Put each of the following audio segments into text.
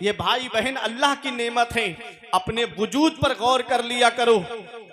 ये भाई बहन अल्लाह की नेमत है, अपने वजूद पर गौर कर लिया करो।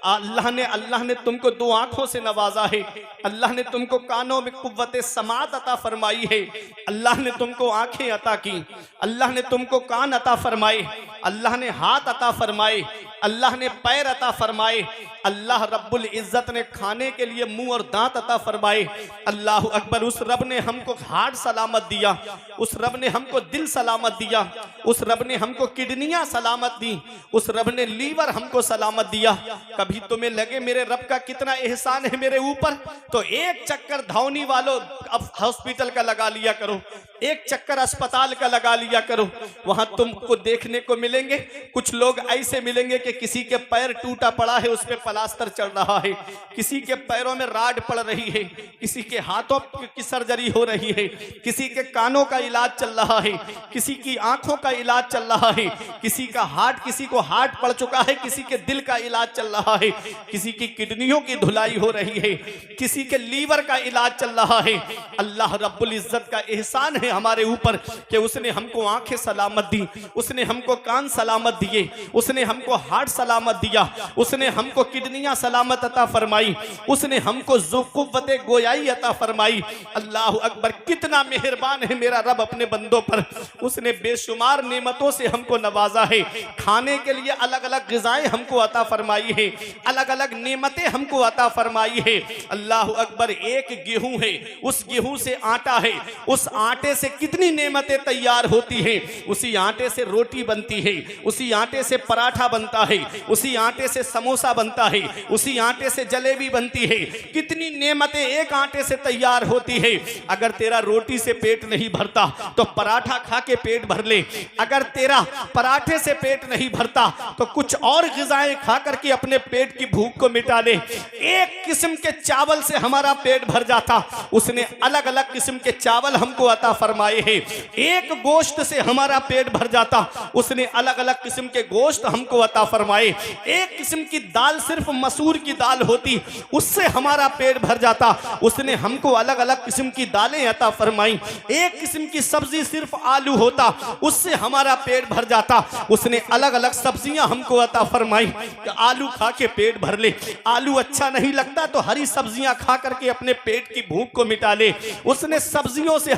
अल्लाह ने तुमको दो आंखों से नवाजा है, अल्लाह ने तुमको कानों में कुव्वत समात अता फरमाई है, अल्लाह ने तुमको आंखें अता की, अल्लाह ने तुमको कान अता फरमाए, अल्लाह ने हाथ अता फरमाए, अल्लाह ने पैर अता फरमाए, अल्लाह रब्बुल इज्जत ने खाने के लिए मुंह और दांत अता फरमाए। अल्लाह अकबर। उस रब ने हमको हार्ट सलामत दिया, उस रब ने हमको दिल सलामत दिया, उस रब ने हमको किडनियां सलामत दी, उस रब ने लीवर हमको सलामत दिया। कभी तुम्हें लगे मेरे रब का कितना एहसान है मेरे ऊपर, तो एक चक्कर धौनी वालों अब हॉस्पिटल का लगा लिया करो, एक चक्कर अस्पताल का लगा लिया करो। वहां तुमको देखने को मिलेंगे कुछ लोग ऐसे मिलेंगे कि किसी के पैर टूटा पड़ा है, उस पे प्लास्टर चल रहा है, किसी के पैरों में राड पड़ रही है, किसी के हाथों की सर्जरी हो रही है, किसी के कानों का इलाज चल रहा है, किसी की आंखों का इलाज चल रहा है, किसी का हार्ट, किसी को हार्ट पड़ चुका है, किसी के दिल का इलाज चल रहा है, किसी की किडनियों की धुलाई हो रही है, किसी के लीवर का इलाज चल रहा है। अल्लाह रब्बुल इज्जत का एहसान है हमारे ऊपर कि उसने हमको आंखें सलामत दी, उसने हमको कान सलामत दिए, उसने हमको हार्ट सलामत दिया, उसने हमको किडनियां सलामत अता फरमाई, उसने हमको क़ुव्वत गोयाई अता फरमाई। अल्लाह अकबर। कितना मेहरबान है मेरा रब अपने बंदों पर, उसने बेशुमार नेमतों से हमको नवाजा है। खाने के लिए अलग अलग ग़िज़ाएं हमको अता फरमाई है, अलग अलग नेमतें हमको अता फरमाई है। अल्लाह अकबर। एक गेहूं है, उस गेहूं से आटा है, उस आटे से कितनी नेमतें तैयार होती हैं। उसी आटे से रोटी बनती है, उसी आटे से पराठा बनता है, उसी आटे से समोसा बनता है, उसी आटे से जलेबी बनती है। कितनी नेमतें एक आटे से तैयार होती है। अगर तेरा रोटी से पेट नहीं भरता तो पराठा खा के पेट भर ले, अगर तेरा पराठे से पेट नहीं भरता तो कुछ और ग़िज़ाएं खा करके अपने पेट की भूख को मिटा ले। एक किस्म के चावल से हमारा पेट भर जाता, उसने अलग अलग किस्म के चावल हमको अता फरमाए हैं। एक गोश्त से हमारा पेट भर जाता, उसने अलग अलग किस्म के गोश्त हमको अता फरमाए। एक किस्म की दाल, सिर्फ मसूर की दाल होती, उससे हमारा पेट भर जाता, उसने हमको अलग अलग किस्म की दालें अता फरमाई। एक किस्म की सब्जी सिर्फ आलू होता, उससे हमारा पेट भर जाता, उसने अलग अलग सब्जियां हमको अता फरमाई कि आलू खा के पेट भर ले। आलू अच्छा नहीं लगता तो हरी सब्जियां खा करके अपने पेट की भूख को मिटा ले। उसने सब्जियों से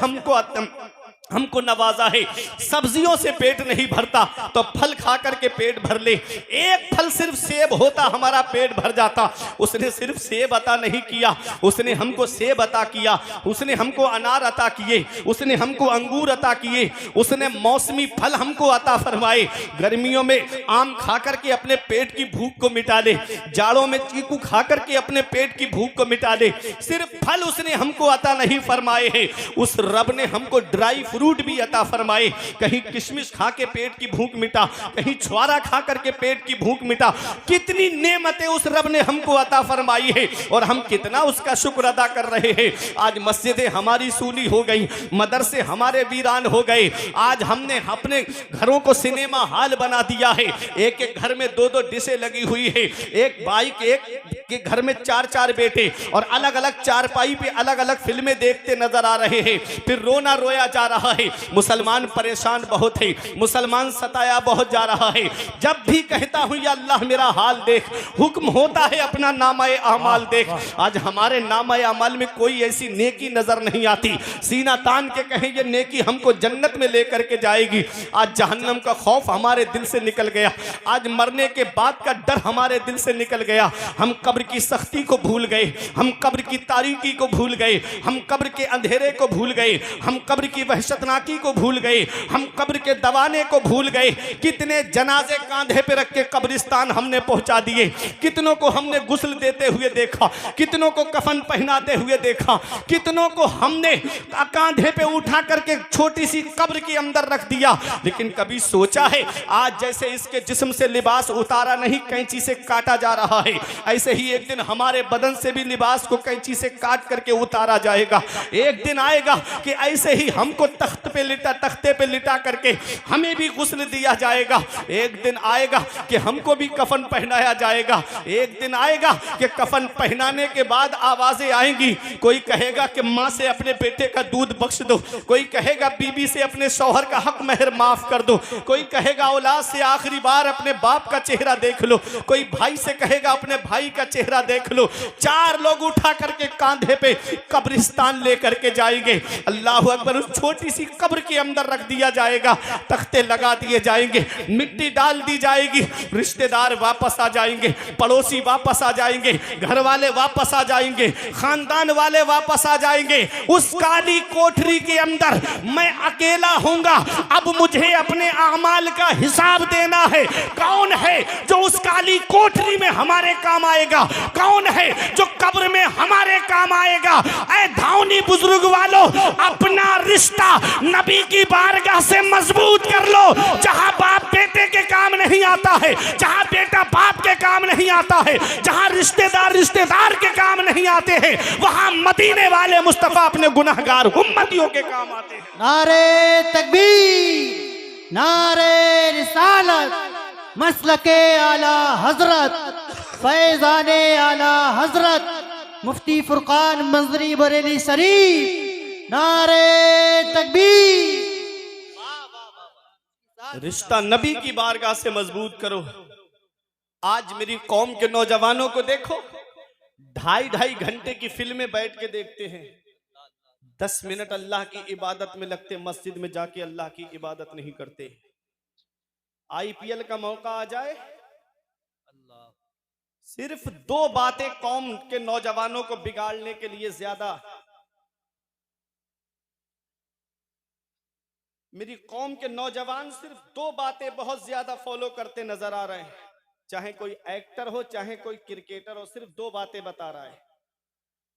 हमको नवाजा है। सब्जियों से पेट नहीं भरता तो फल खा करके पेट भर ले। एक फल सिर्फ सेब होता, हमारा पेट भर जाता, उसने सिर्फ सेब अता नहीं किया, उसने हमको सेब अता किया, उसने हमको अनार अता किए, उसने हमको अंगूर अता किए, उसने मौसमी फल हमको अता फरमाए। गर्मियों में आम खा करके अपने पेट की भूख को मिटा ले, जाड़ों में चीकू खा करके अपने पेट की भूख को मिटा ले। सिर्फ फल उसने हमको अता नहीं फरमाए हैं, उस रब ने हमको ड्राई फ्रूट भी अता फरमाए। कहीं किशमिश खा के पेट की भूख मिटा, कहीं छुआरा खा करके पेट की भूख मिटा। कितनी नेमतें उस रब ने हमको अता फरमाई है और हम कितना उसका शुक्र अदा कर रहे हैं। आज मस्जिदें हमारी सूनी हो गई, मदरसे हमारे वीरान हो गए। आज हमने अपने घरों को सिनेमा हॉल बना दिया है। एक एक घर में दो दो डिशें लगी हुई है, एक बाइक, एक के घर में चार चार बेटे, और अलग अलग चारपाई पे अलग अलग फिल्में देखते नजर आ रहे हैं। फिर रोना रोया जा रहा है। मुसलमान परेशान बहुत है, मुसलमान सताया बहुत जा रहा है। जब भी कहता हूं या अल्लाह मेरा हाल देख, हुक्म होता है अपना नामाए अमाल देख। आज हमारे नामाए अमाल में कोई ऐसी नेकी नजर नहीं आती, सीना तान के कहें ये नेकी हमको जन्नत में लेकर के जाएगी। आज जहन्नम का खौफ हमारे दिल से निकल गया, आज मरने के बाद का डर हमारे दिल से निकल गया। हम कब्र की सख्ती को भूल गए, हम कब्र की तारीकी को भूल गए, हम कब्र के अंधेरे को भूल गए, हम कब्र की वहशतनाकी को भूल गए, हम कब्र के दवाने को भूल गए। कितने जनाजे कांधे पे रख के कब्रिस्तान हमने पहुंचा दिए, कितनों को हमने गुस्ल देते हुए देखा, कितनों को कफन पहनाते हुए देखा, कितनों को हमने कांधे पे उठा करके छोटी सी कब्र के अंदर रख दिया। लेकिन कभी सोचा है आज जैसे इसके जिस्म से लिबास उतारा नहीं, कैंची से काटा जा रहा है, ऐसे ही ही एक दिन हमारे बदन से भी लिबास को कैंची से काट करके उतारा जाएगा। एक दिन आएगा कि ऐसे ही हमको तख्ते पे लिटा करके हमें भी गुस्ल दिया जाएगा। एक दिन आएगा कि हमको भी कफन पहनाया जाएगा। एक दिन आएगा कि कफन पहनाने के बाद आवाजें आएंगी, कोई कहेगा कि माँ से अपने बेटे का दूध बख्श दो, कोई कहेगा बीबी से अपने शौहर का हक महर माफ कर दो, कोई कहेगा औलाद से आखिरी बार अपने बाप का चेहरा देख लो, कोई भाई से कहेगा अपने भाई का चेहरा देख लो। 4 लोग उठा करके कांधे पे कब्रिस्तान लेकर के जाएंगे। अल्लाह अकबर। उस छोटी सी कब्र के अंदर रख दिया जाएगा, तख्ते लगा दिए जाएंगे, मिट्टी डाल दी जाएगी, रिश्तेदार वापस आ जाएंगे, पड़ोसी वापस आ जाएंगे, घर वाले वापस आ जाएंगे, खानदान वाले वापस आ जाएंगे। उस काली कोठरी के अंदर मैं अकेला हूंगा। अब मुझे अपने अमाल का हिसाब देना है। कौन है जो उस काली कोठरी में हमारे काम आएगा? कौन है जो कब्र में हमारे काम आएगा? ऐ धावनी बुजुर्ग वालों, अपना रिश्ता नबी की बारगाह से मजबूत कर लो। जहां बाप बेटे के काम नहीं आता है, जहां बेटा बाप के काम नहीं आता है, जहां रिश्तेदार के काम नहीं आते हैं, वहां मदीने वाले मुस्तफा अपने गुनाहगार उम्मतियों के काम आते हैं। नारे तकबीर, नारे रिसालत, मसलके आला हजरत, फैजाने आला हजरत मुफ्ती फुरकान मंजरी बरेली शरीफ। नारे तकबीर। रिश्ता नबी की बारगाह से मजबूत करो। आज मेरी कौम के नौजवानों को देखो, 2.5 घंटे की फिल्में बैठ के देखते हैं, 10 मिनट अल्लाह की इबादत में लगते, मस्जिद में जाके अल्लाह की इबादत नहीं करते। IPL का मौका आ जाए, सिर्फ 2 बातें कौम के नौजवानों को बिगाड़ने के लिए ज्यादा। मेरी कौम के नौजवान सिर्फ 2 बातें बहुत ज्यादा फॉलो करते नजर आ रहे हैं, चाहे कोई एक्टर हो चाहे कोई क्रिकेटर हो, सिर्फ 2 बातें बता रहा है।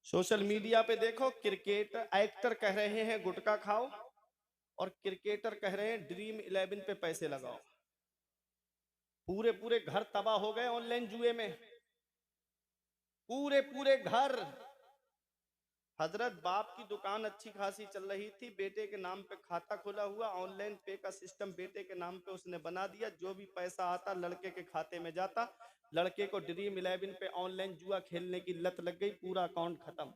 सोशल मीडिया पे देखो, एक्टर कह रहे हैं गुटखा खाओ और क्रिकेटर कह रहे हैं ड्रीम 11 पे पैसे लगाओ। पूरे घर तबाह हो गए ऑनलाइन जुए में, पूरे घर। हजरत बाप की दुकान अच्छी खासी चल रही थी, बेटे के नाम पे खाता खुला हुआ, ऑनलाइन पे का सिस्टम बेटे के नाम पे उसने बना दिया। जो भी पैसा आता लड़के के खाते में जाता, लड़के को ड्रीम 11 पे ऑनलाइन जुआ खेलने की लत लग गई, पूरा अकाउंट खत्म।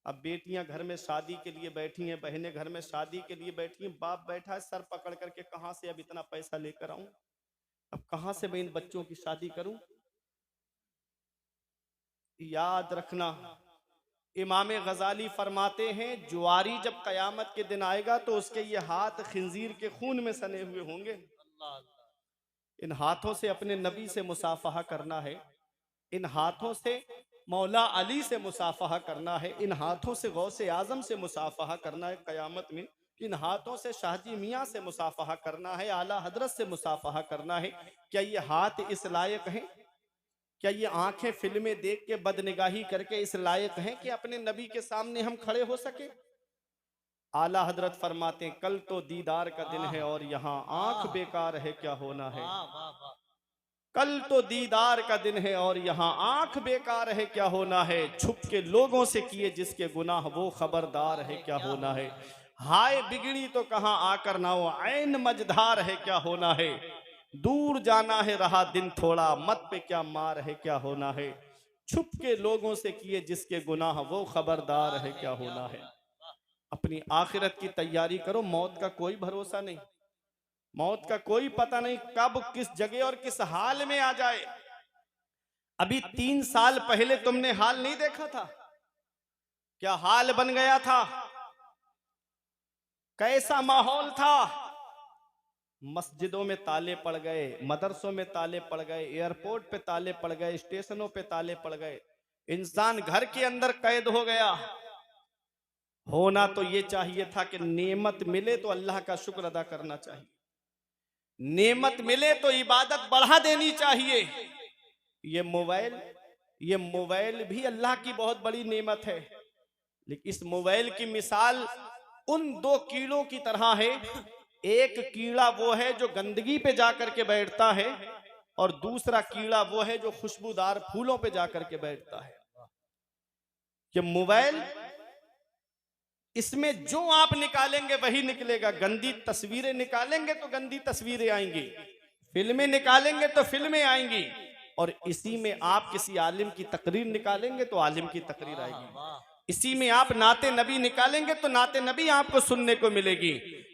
अब बेटियां घर में शादी के लिए बैठी हैं, बहनें घर में शादी के लिए बैठी हैं, बाप बैठा है सर पकड़ करके, कहां से अब इतना पैसा लेकर आऊं, अब कहां से मैं इन बच्चों की शादी करूं। याद रखना, इमाम गजाली फरमाते हैं, जुआरी जब कयामत के दिन आएगा तो उसके ये हाथ खिंजीर के खून में सने हुए होंगे। इन हाथों से अपने नबी से मुसाफहा करना है, इन हाथों से मौला अली से मुसाफहा करना है, इन हाथों से गौसे आजम से मुसाफहा करना है कयामत में, इन हाथों से शाहजी मियाँ से मुसाफहा करना है, आला हजरत से मुसाफहा करना है। क्या ये हाथ इस लायक हैं? क्या ये आंखें फिल्में देख के बदनिगाही करके इस लायक हैं कि अपने नबी के सामने हम खड़े हो सके? आला हजरत फरमाते हैं, कल तो दीदार का दिन है और यहाँ आंख बेकार है क्या होना है। कल तो दीदार का दिन है और यहाँ आंख बेकार है क्या होना है। छुप के लोगों से किए जिसके गुनाह वो खबरदार है क्या होना है। हाय बिगड़ी तो कहाँ आकर ना हो, ऐन मझधार है क्या होना है। दूर जाना है रहा दिन थोड़ा, मत पे क्या मार है क्या होना है। छुप के लोगों से किए जिसके गुनाह वो खबरदार है क्या होना है। अपनी आखिरत की तैयारी करो, मौत का कोई भरोसा नहीं, मौत का कोई पता नहीं कब किस जगह और किस हाल में आ जाए। अभी 3 साल पहले तुमने हाल नहीं देखा था, क्या हाल बन गया था, कैसा माहौल था। मस्जिदों में ताले पड़ गए, मदरसों में ताले पड़ गए, एयरपोर्ट पे ताले पड़ गए, स्टेशनों पे ताले पड़ गए, इंसान घर के अंदर कैद हो गया। होना तो ये चाहिए था कि नेमत मिले तो अल्लाह का शुक्र अदा करना चाहिए, नेमत मिले तो इबादत बढ़ा देनी चाहिए। ये मोबाइल भी अल्लाह की बहुत बड़ी नेमत है, लेकिन इस मोबाइल की मिसाल उन 2 कीड़ों की तरह है। एक कीड़ा वो है जो गंदगी पे जाकर के बैठता है और दूसरा कीड़ा वो है जो खुशबूदार फूलों पे जाकर के बैठता है। कि मोबाइल, इसमें जो आप निकालेंगे वही निकलेगा। गंदी तस्वीरें निकालेंगे तो गंदी तस्वीरें आएंगी, फिल्में निकालेंगे तो फिल्में आएंगी, और इसी में आप किसी आलिम की तकरीर निकालेंगे तो आलिम की तकरीर आएगी। इसी में आप नाते नबी निकालेंगे तो नाते नबी आपको सुनने को मिलेगी।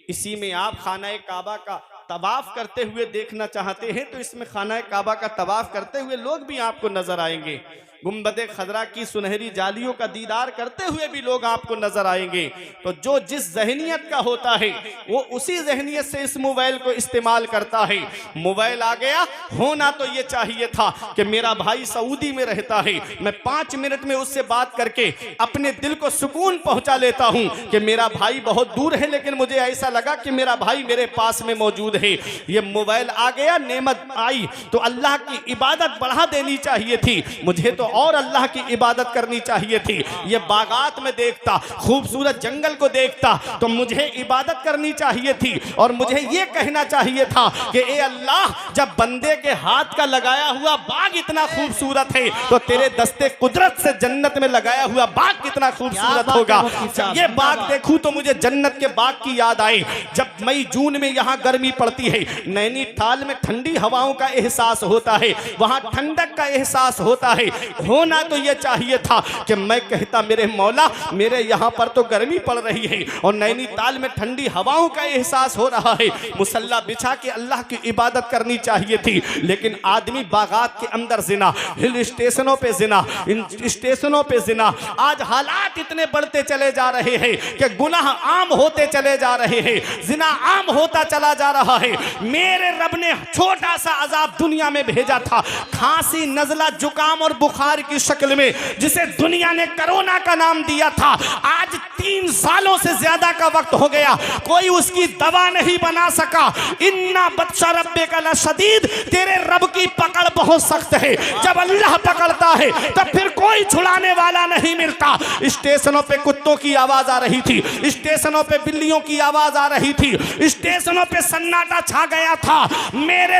इसी में आप खाना काबा का तवाफ करते हुए देखना चाहते हैं तो इसमें खाना काबा का तवाफ करते हुए लोग भी आपको नजर आएंगे। गुंबदे खजरा की सुनहरी जालियों का दीदार करते हुए भी लोग आपको नजर आएंगे। तो जो जिस जहनियत का होता है वो उसी जहनियत से इस मोबाइल को इस्तेमाल करता है। मोबाइल आ गया, होना तो ये चाहिए था कि मेरा भाई सऊदी में रहता है, मैं 5 मिनट में उससे बात करके अपने दिल को सुकून पहुंचा लेता हूं कि मेरा भाई बहुत दूर है लेकिन मुझे ऐसा लगा कि मेरा भाई मेरे पास में मौजूद है। ये मोबाइल आ गया, नेमत आई, तो अल्लाह की इबादत बढ़ा देनी चाहिए थी, मुझे तो और अल्लाह की इबादत करनी चाहिए थी। ये बागात में देखता, खूबसूरत जंगल को देखता तो मुझे इबादत करनी चाहिए थी और मुझे ये कहना चाहिए था कि ए अल्लाह, जब बंदे के हाथ का लगाया हुआ बाग इतना खूबसूरत है तो तेरे दस्ते कुदरत से जन्नत में लगाया हुआ बाग कितना खूबसूरत होगा। ये बाग देखूं तो मुझे जन्नत के बाग की याद आई। जब मई जून में यहाँ गर्मी पड़ती है, नैनीताल में ठंडी हवाओं का एहसास होता है, वहां ठंडक का एहसास होता है। होना तो यह चाहिए था कि मैं कहता मेरे मौला, मेरे यहाँ पर तो गर्मी पड़ रही है और नैनीताल में ठंडी हवाओं का एहसास हो रहा है, मुसल्ला बिछा के अल्लाह की इबादत करनी चाहिए थी। लेकिन आदमी बागात के अंदर जिना, हिल स्टेशनों पे जिना, इन स्टेशनों पे जिना। आज हालात इतने बढ़ते चले जा रहे हैं कि गुनाह आम होते चले जा रहे हैं, जिना आम होता चला जा रहा है। मेरे रब ने छोटा सा अजाब दुनिया में भेजा था, खांसी, नजला, जुकाम और बुखार की शक्ल में, जिसे दुनिया ने कोरोना का नाम दिया था। आज 3 सालों से ज्यादा का वक्त हो गया, कोई उसकी दवा नहीं बना सका। इन्ना बत्शा रब्बे का लशदीद, तेरे रब की पकड़ बहुत सख्त है। जब अल्लाह पकड़ता है तब फिर कोई छुड़ाने वाला नहीं मिलता। स्टेशनों पे कुत्तों की आवाज आ रही थी, स्टेशनों पे बिल्लियों की आवाज आ रही थी, स्टेशनों पे सन्नाटा छा गया था। मेरे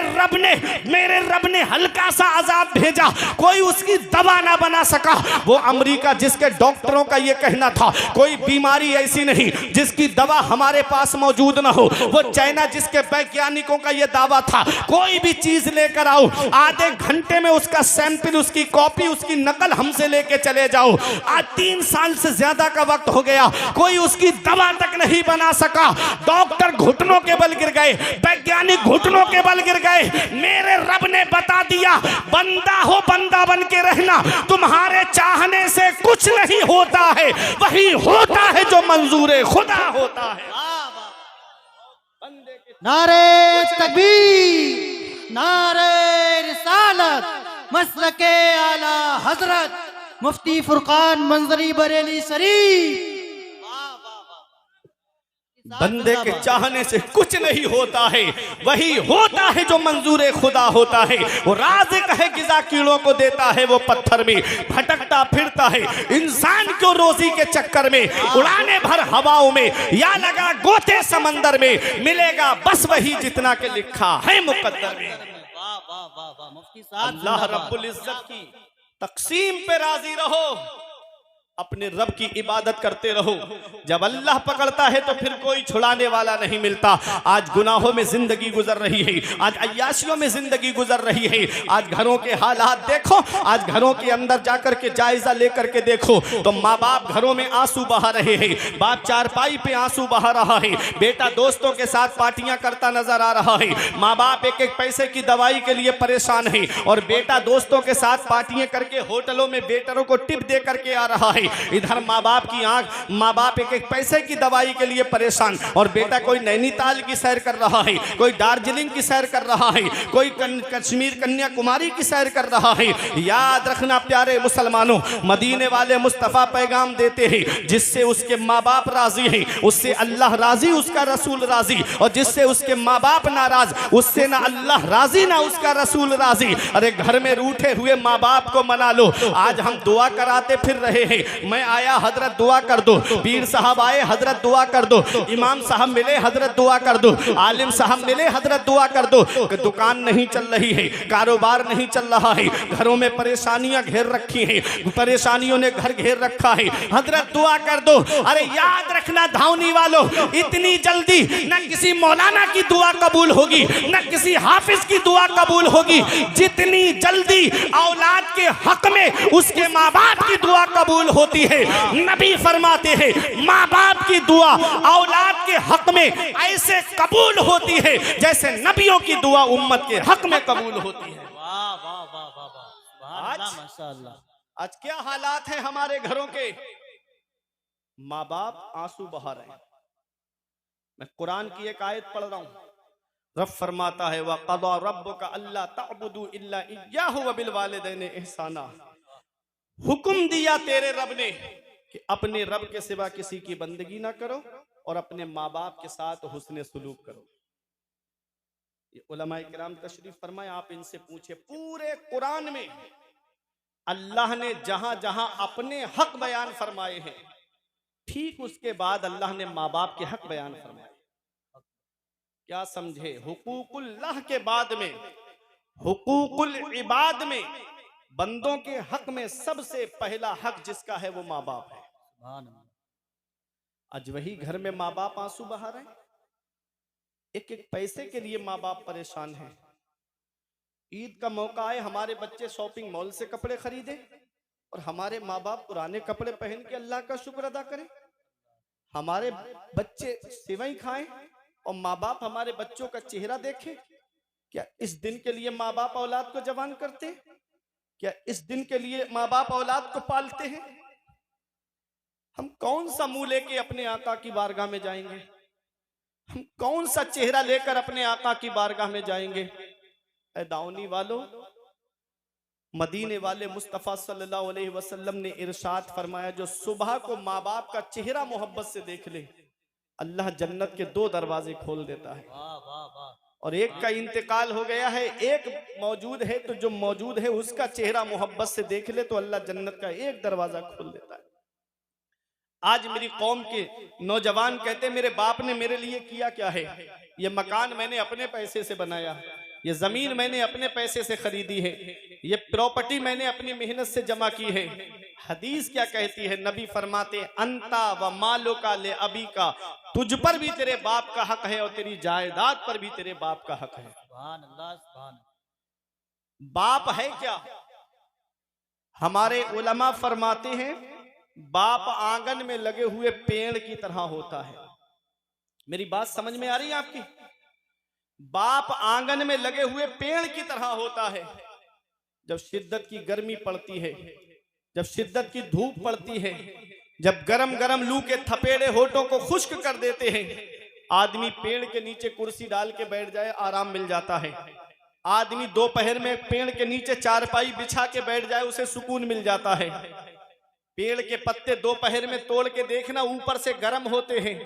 रब ने हल्का सा अजाब भेजा, कोई उसकी दवा ना बना सका। वो अमेरिका जिसके डॉक्टरों का ये कहना था कोई बीमारी ऐसी नहीं जिसकी दवा हमारे पास मौजूद ना हो, वो चाइना जिसके वैज्ञानिकों का ये दावा था कोई भी चीज लेकर आओ, आधे घंटे में उसका सैंपल, उसकी कॉपी, उसकी नकल हमसे लेके चले जाओ। आज 3 साल से ज्यादा का वक्त हो गया, कोई उसकी दवा तक नहीं बना सका। डॉक्टर घुटनों के बल गिर गए, वैज्ञानिक घुटनों के बल गिर गए। मेरे रब ने बता दिया, बंदा हो बंदा बन के रहना, तुम्हारे चाहने से कुछ नहीं होता है, वही होता है जो मंजूर खुदा होता है। नारे तकबीर, नारे रिसालत, मसलके आला हजरत मुफ्ती फुरकान मंजरी बरेली शरीफ। बंदे के चाहने से कुछ नहीं होता है, वही होता है जो मंजूर खुदा होता है। वो राज़िक है, गिज़ा कीड़ों को देता है, वो पत्थर में भटकता फिरता है। इंसान क्यों रोजी के चक्कर में उड़ाने भर हवाओं में, या लगा गोते समंदर में, मिलेगा बस वही जितना के लिखा है मुकद्दर में। अल्लाह रब्बुल इज्जत की तकसीम पे राजी रहो, अपने रब की इबादत करते रहो। जब अल्लाह पकड़ता है तो फिर कोई छुड़ाने वाला नहीं मिलता। आज गुनाहों में जिंदगी गुजर रही है, आज अय्याशियों में जिंदगी गुजर रही है। आज घरों के हालात देखो, आज घरों के अंदर जाकर के जायजा लेकर के देखो तो माँ बाप घरों में आंसू बहा रहे हैं, बाप चारपाई पे आंसू बहा रहा है, बेटा दोस्तों के साथ पार्टियां करता नजर आ रहा है, माँ बाप एक एक पैसे की दवाई के लिए परेशान है और बेटा दोस्तों के साथ पार्टियां करके होटलों में वेटरों को टिप दे करके आ रहा है। इधर माँ बाप की आंख, माँ बाप एक एक पैसे की दवाई के लिए परेशान और बेटा कोई नैनीताल की सैर कर रहा है, कोई दार्जिलिंग की सैर कर रहा है, कोई कश्मीर कन्याकुमारी की सैर कर रहा है। याद रखना प्यारे मुसलमानों, मदीने वाले मुस्तफ़ा पैगाम देते हैं, जिससे उसके माँ बाप राजी हैं उससे अल्लाह राजी, उसका रसूल राजी, और जिससे उसके माँ बाप नाराज उससे ना अल्लाह राजी ना उसका रसूल राजी। अरे घर में रूठे हुए माँ बाप को मना लो। आज हम दुआ कराते फिर रहे हैं, मैं आया हजरत दुआ कर दो, पीर साहब आए हजरत दुआ कर दो, इमाम साहब मिले हजरत दुआ कर दो, आलिम साहब मिले हजरत दुआ कर दो। दुकान नहीं चल रही है, कारोबार नहीं चल रहा है, घरों में परेशानियां घेर रखी हैं, परेशानियों ने घर घेर रखा है, हजरत दुआ कर दो। अरे याद रखना धावनी वालों, इतनी जल्दी न किसी मौलाना की दुआ कबूल होगी, न किसी हाफिज की दुआ कबूल होगी, जितनी जल्दी औलाद के हक में उसके माँ बाप की दुआ कबूल होती है। नबी फरमाते हैं माँ बाप की दुआ औलाद के हक में ऐसे कबूल होती है जैसे नबियों की दुआ उम्मत के हक में कबूल होती है। वाह वाह वाह वाह वाह, माशाअल्लाह। आज क्या हालात हैं हमारे घरों के, माँ बाप आंसू बहा रहे हैं। मैं कुरान की एक आयत पढ़ रहा हूं, रब फरमाता है वक़ज़ा रब्बुका अल्ला तअबुदू इल्ला इय्याहु व बिल वालिदैनि इहसाना। हुक्म दिया तेरे रब ने कि अपने रब के सिवा किसी की बंदगी ना करो और अपने माँ बाप के साथ हुस्न सलूक करो। ये उलमा इकराम तशरीफ फरमाए, आप इनसे पूछे पूरे कुरान में अल्लाह ने जहां जहां अपने हक बयान फरमाए हैं, ठीक उसके बाद अल्लाह ने माँ बाप के हक बयान फरमाए। क्या समझे, हुकूकुल्लाह के बाद में हुकूकुल इबाद में बंदों के हक में सबसे पहला हक जिसका है वो माँ बाप है। आज वही घर में माँ बाप आंसू बहा रहे हैं, एक एक पैसे के लिए माँ बाप परेशान हैं। ईद का मौका आए, हमारे बच्चे शॉपिंग मॉल से कपड़े खरीदे और हमारे माँ बाप पुराने कपड़े पहन के अल्लाह का शुक्र अदा करें। हमारे बच्चे सेवई खाएं और माँ बाप हमारे बच्चों का चेहरा देखें। क्या इस दिन के लिए माँ बाप औलाद को जवान करते हैं? क्या इस दिन के लिए माँ बाप औलाद को पालते हैं? हम कौन सा मुंह लेके अपने आका की बारगाह में जाएंगे? हम कौन सा चेहरा लेकर अपने आका की बारगाह में जाएंगे? ऐ दाऊनी वालों, मदीने वाले मुस्तफ़ा सल्लल्लाहु अलैहि वसल्लम ने इरशाद फरमाया, जो सुबह को माँ बाप का चेहरा मोहब्बत से देख ले, अल्लाह जन्नत के 2 दरवाजे खोल देता है। और एक का इंतकाल हो गया है, एक मौजूद है, तो जो मौजूद है उसका चेहरा मोहब्बत से देख ले तो अल्लाह जन्नत का 1 दरवाजा खोल देता है। आज मेरी कौम के नौजवान कहते मेरे बाप ने मेरे लिए किया क्या है? ये मकान मैंने अपने पैसे से बनाया, ये जमीन मैंने अपने पैसे से खरीदी है, ये प्रॉपर्टी मैंने अपनी मेहनत से जमा की है। हदीस क्या कहती है? नबी फरमाते अंता व मालो का ले अबी का, तुझ पर भी तेरे बाप का हक है और तेरी जायदाद पर भी तेरे बाप का हक है। बाप है क्या? हमारे उलमा फरमाते हैं बाप आंगन में लगे हुए पेड़ की तरह होता है। मेरी बात समझ में आ रही है आपकी? बाप आंगन में लगे हुए पेड़ की तरह होता है। जब शिद्दत की गर्मी पड़ती है, जब शिद्दत की धूप पड़ती है, जब गरम गरम लू के थपेड़े होठों को खुश्क कर देते हैं, आदमी पेड़ के नीचे कुर्सी डाल के बैठ जाए, आराम मिल जाता है। आदमी दोपहर में पेड़ के नीचे चारपाई बिछा के बैठ जाए, उसे सुकून मिल जाता है। पेड़ के पत्ते दोपहर में तोड़ के देखना, ऊपर से गर्म होते हैं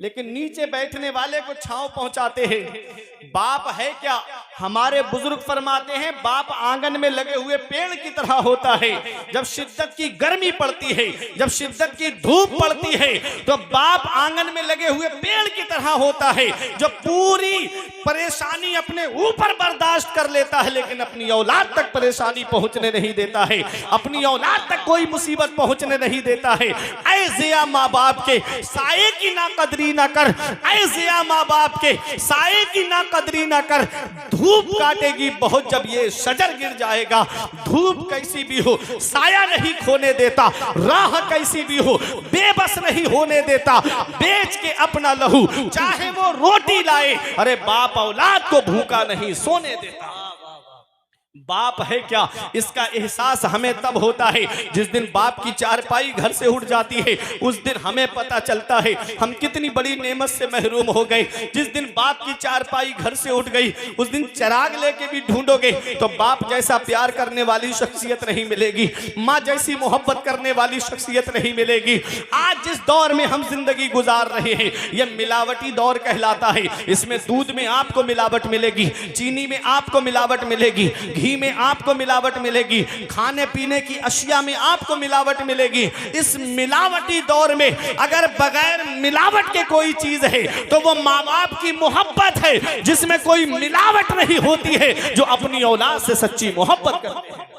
लेकिन नीचे बैठने वाले को छांव पहुंचाते हैं। बाप है क्या? हमारे बुजुर्ग फरमाते हैं बाप आंगन में लगे हुए पेड़ की तरह होता है। जब शिद्दत की गर्मी पड़ती है, जब शिद्दत की धूप पड़ती है, तो बाप आंगन में लगे हुए पेड़ की तरह होता है, जो पूरी परेशानी अपने ऊपर बर्दाश्त कर लेता है लेकिन अपनी औलाद तक परेशानी पहुंचने नहीं देता है, अपनी औलाद तक कोई मुसीबत पहुंचने नहीं देता है। ऐ जिया माँ बाप के साये की ना कदरी ना कर, ऐ जिया माँ बाप के साये की ना कदरी ना कर। धूप काटेगी बहुत जब ये शजर गिर जाएगा। धूप कैसी भी हो साया नहीं खोने देता, राह कैसी भी हो बेबस नहीं होने देता। बेच के अपना लहू चाहे वो रोटी लाए, अरे बाप औलाद को भूखा नहीं सोने देता। बाप है क्या? इसका एहसास हमें तब होता है जिस दिन बाप की चारपाई घर से उठ जाती है। उस दिन हमें पता चलता है हम कितनी बड़ी नेमत से महरूम हो गए। जिस दिन बाप की चारपाई घर से उठ गई, उस दिन चिराग लेके भी ढूंढोगे तो बाप जैसा प्यार करने वाली शख्सियत नहीं मिलेगी, माँ जैसी मोहब्बत करने वाली शख्सियत नहीं मिलेगी। आज जिस दौर में हम जिंदगी गुजार रहे हैं, यह मिलावटी दौर कहलाता है। इसमें दूध में आपको मिलावट मिलेगी, चीनी में आपको मिलावट मिलेगी, घी में आपको मिलावट मिलेगी, खाने पीने की अशिया में आपको मिलावट मिलेगी। इस मिलावटी दौर में अगर बगैर मिलावट के कोई चीज है तो वो माँ बाप की मोहब्बत है, जिसमें कोई मिलावट नहीं होती है, जो अपनी औलाद से सच्ची मोहब्बत करते हैं।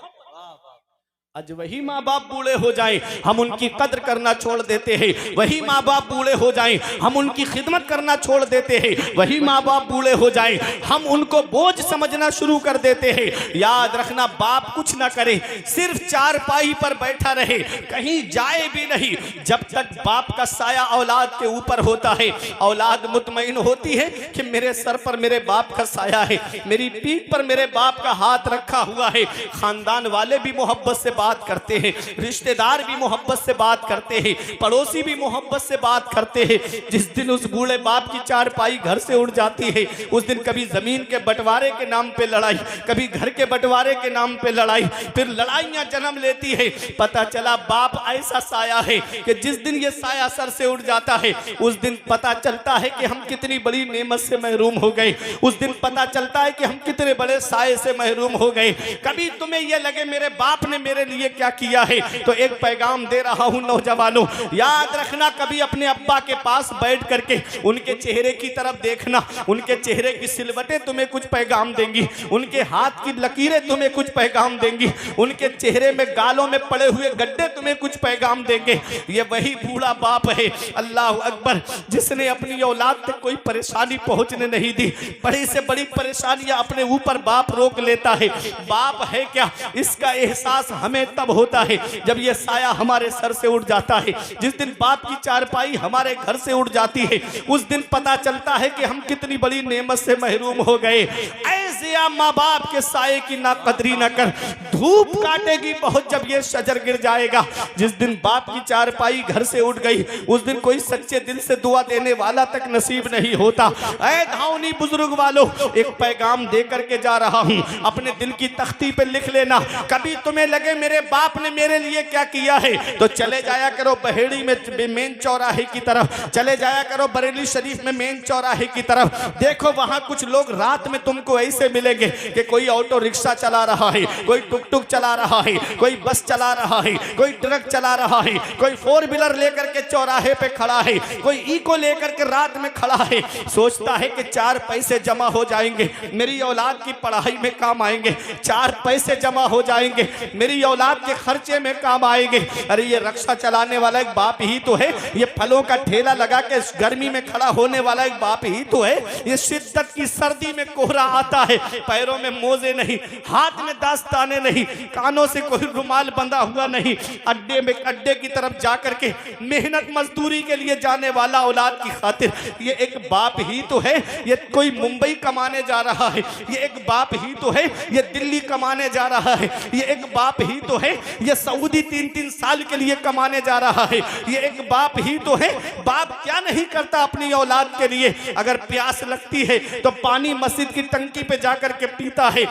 आज वही माँ बाप बूढ़े हो जाएं, हम उनकी कद्र करना छोड़ देते हैं। वही माँ बाप बूढ़े हो जाएं, हम उनकी खिदमत करना छोड़ देते हैं। वही माँ बाप बूढ़े हो जाएं, हम उनको बोझ समझना शुरू कर देते हैं। याद रखना, बाप कुछ ना करे, सिर्फ चारपाई पर बैठा रहे, कहीं जाए भी नहीं, जब तक बाप का साया औलाद के ऊपर होता है, औलाद मुतमईन होती है कि मेरे सर पर मेरे बाप का साया है, मेरी पीठ पर मेरे बाप का हाथ रखा हुआ है। खानदान वाले भी मोहब्बत से बात करते हैं, रिश्तेदार भी मोहब्बत से बात करते हैं, पड़ोसी भी मोहब्बत से बात करते हैं। जिस दिन उस बूढ़े बाप की चारपाई घर से उड़ जाती है, उस दिन कभी जमीन के बंटवारे के नाम पे लड़ाई, कभी घर के बंटवारे के नाम पे लड़ाई, फिर लड़ाइयां जन्म लेती है। पता चला बाप ऐसा साया है कि जिस दिन ये साया सर से उड़ जाता है, उस दिन पता चलता है कि हम कितनी बड़ी नेमत से महरूम हो गए। उस दिन पता चलता है कि हम कितने बड़े साये से महरूम हो गए। कभी तुम्हें यह लगे मेरे बाप ने मेरे लिए क्या किया है, तो एक पैगाम दे रहा हूं नौजवानों, याद रखना, कभी अपने अब्बा के पास बैठ करके उनके चेहरे की तरफ देखना। उनके चेहरे की सिलवटें तुम्हें कुछ पैगाम देंगी, उनके हाथ की लकीरें तुम्हें कुछ पैगाम देंगी, उनके चेहरे में गालों में पड़े हुए गड्ढे तुम्हें कुछ पैगाम देंगे। ये वही बूढ़ा बाप है, अल्लाह अकबर, जिसने अपनी औलाद तक कोई परेशानी पहुंचने नहीं दी। बड़ी से बड़ी परेशानियां अपने ऊपर बाप रोक लेता है। बाप है क्या, इसका एहसास हमें तब होता है जब ये साया हमारे सर से उड़ जाता है। जिस दिन बाप की चारपाई हमारे घर से उड़ जाती है, उस दिन पता चलता है कि हम कितनी बड़ी नेमत से महरूम हो गए। ऐसे माँ बाप के साये की ना कदरी न कर, धूप काटेगी बहुत जब ये शजर गिर जाएगा। जिस दिन बाप की चारपाई घर से उड़ गई, उस दिन कोई सच्चे दिल से दुआ देने वाला तक नसीब नहीं होता। ऐ धावनी बुजुर्ग वालों, एक पैगाम दे करके जा रहा हूं, अपने दिल की तख्ती पे लिख लेना। कभी तुम्हें लगे मेरे बाप ने मेरे लिए क्या किया है, तो चले जाया करो बहेड़ी में मेन चौराहे की तरफ, चले जाया करो बरेली शरीफ में मेन चौराहे की तरफ। देखो वहां कुछ लोग रात में तुमको ऐसे मिलेंगे कि कोई ऑटो रिक्शा चला रहा है, कोई टुक टुक चला रहा है, कोई बस चला रहा है, कोई ट्रक चला रहा है, कोई फोर व्हीलर लेकर के चौराहे पे खड़ा है, कोई इको लेकर के रात में खड़ा है। सोचता है कि 4 पैसे जमा हो जाएंगे, मेरी औलाद की पढ़ाई में काम आएंगे, 4 पैसे जमा हो जाएंगे, मेरी औलाद के खर्चे में काम आएंगे। अरे ये रिक्शा चलाने वाला एक बाप ही तो है, ये फलों का ठेला लगा के गर्मी में खड़ा होने वाला एक बाप ही तो है। ये शिद्दत की सर्दी में कोहरा आता है, पैरों में मोजे नहीं, हाथ में दास्ताने नहीं, कानों से कोई रुमाल बंधा हुआ नहीं, अड्डे की तरफ जाकर के मेहनत मजदूरी के लिए जाने वाला औलाद की खातिर ये एक बाप ही तो है। ये कोई मुंबई कमाने जा रहा है, ये एक बाप ही तो है। ये दिल्ली कमाने जा रहा है, ये एक बाप ही तो है। ये सऊदी 3-3 साल के लिए कमाने जा रहा है, ये एक बाप ही तो है। बाप क्या नहीं करता अपनी औलाद के लिए। अगर प्यास लगती है तो पानी मस्जिद की टंकी पे जाकर के पीता है।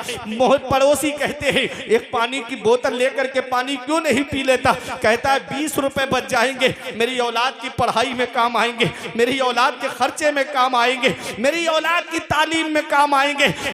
पड़ोसी कहते हैं एक पानी की बोतल लेकर के पानी क्यों नहीं पी लेता, कहता है 20 रुपए बच जाएंगे, मेरी औलाद की पढ़ाई में काम आएंगे, मेरी औलाद के खर्चे में काम आएंगे, मेरी औलाद की तालीम में काम आएंगे।